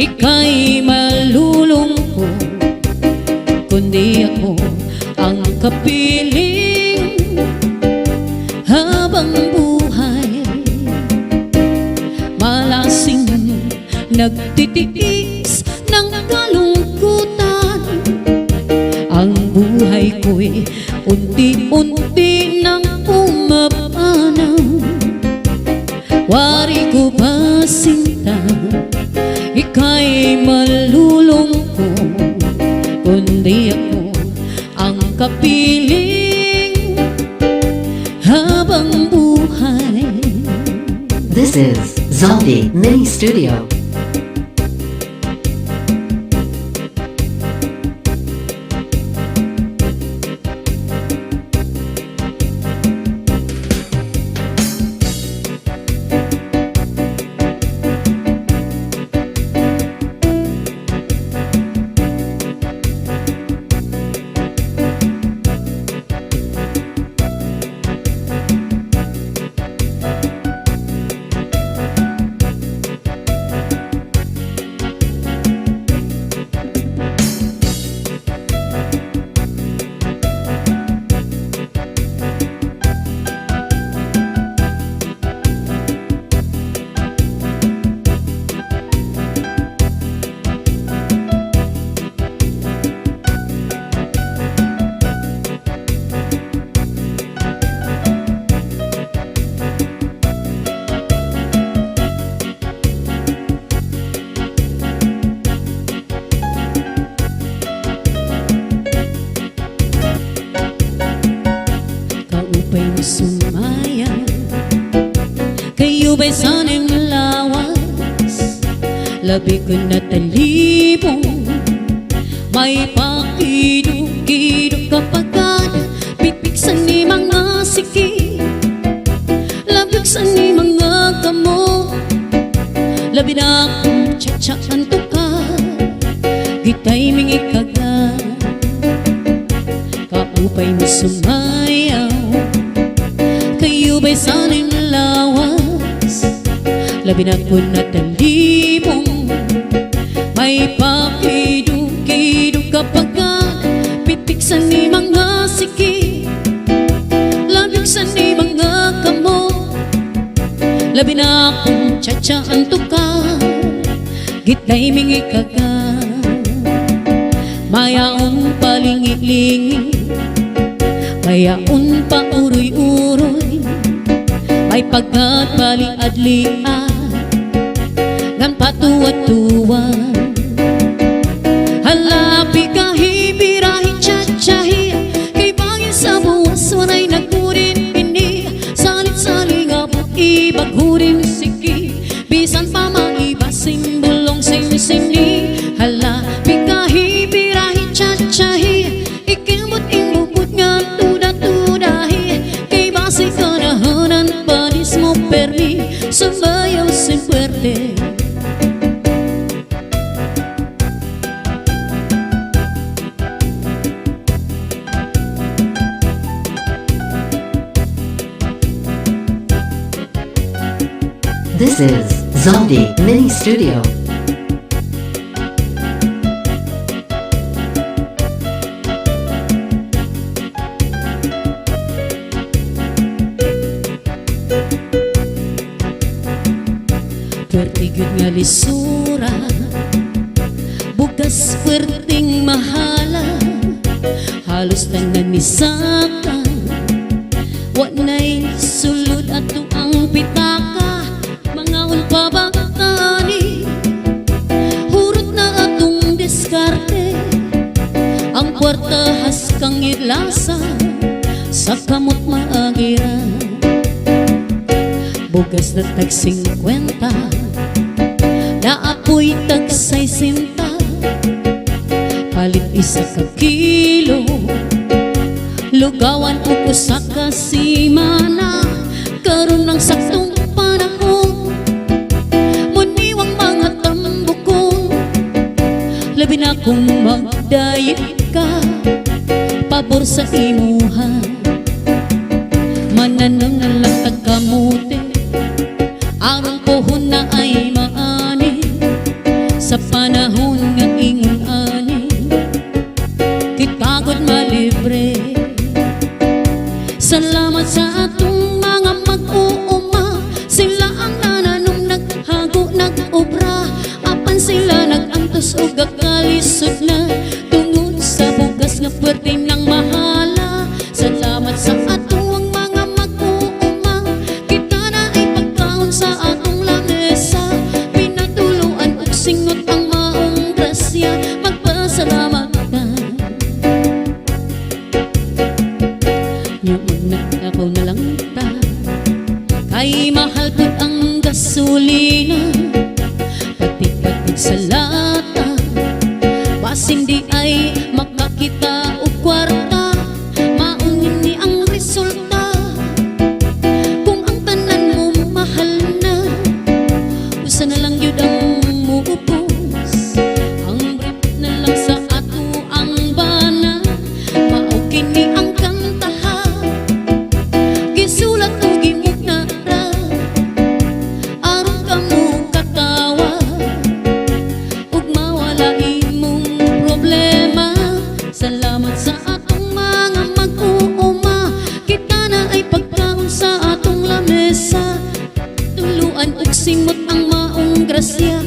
ika'y malulungkot, kundi ako ang kapiling habang buhay. Malasing nagtitiis ng kalungkutan, ang buhay ko'y unti-unti nang pumapanaw. Wari ko ba sinta, ika'y malulungkot, kundi ako ang kapiling habang buhay. This is Zaldi Mini Studio. Kaupay mo sumayan, kayo ba'y sanang lawas? Labi ko na talibong, may pakidog-kidog kapagad, pipiksan ni mga siki, labiksan ni mga kamo. Labi na akong tsatsaan to ka, gitay mingi kagad. Kaupay mo sumayaw, kayo ba'y sanang lawas? Labi na ko na talibong, may pakidog-kidog kapagad, pitiksan ni mga siki, labiksan ni mga kamo. Labi na akong tsatsaan to ka, gitay mingi kagad. Mayaon palingi-lingi, mayaon pa uroy-uroy, may pagkat baliadlian ngan patuwa-tuwa. Halapi kahi birahi tsatsyahi, kay bangin sa buwas wanay nagkurin ini, salit-sali nga po ibaghurin siki, bisan pa maibasing bulong sing-singni. Halapi kahi birahi tsatsyahi, ikimot ingubot nga tuda-tudahi, kay basi kanahanan panis mo permi, sumbayaw sin puerte. This is Zaldi Mini Studio. Puerte gyud nga lisura, bugas puerting mahala, halos tanan ni saka, wa nay sulod ato ang pitaka, mga ulpa bakani, hurot na atong diskarte, ang puerta haskang idlasa, sa kamot maagira. Bugas na tag 50, naapoy tag 60, palit isa ka kilo, lugawan o kusa ka simana, karon ng saktong panahon, muniwang mga tambukon. Labi na kung magdayit ka, pabor sa imuha, mananang nalatag kamote, aron pohon na ay maani, sa mahal pud ang gasolina, pati sa lata. Basing di ay makakita og kwarta, maungin ni ang resulta. Kung ang tanan mo mahal na, usa na lang yun ang muupos. Ang brief na lang sa ato ang bana, mao kini ang kantaha. Gisulat o gimugnara, aron ka mo katawa, ug mawala imong problema. Salamat sa atong mga mag-uuma, kita na ay pagkaon sa atong lamesa. Tuluan ug simot ang maong grasya,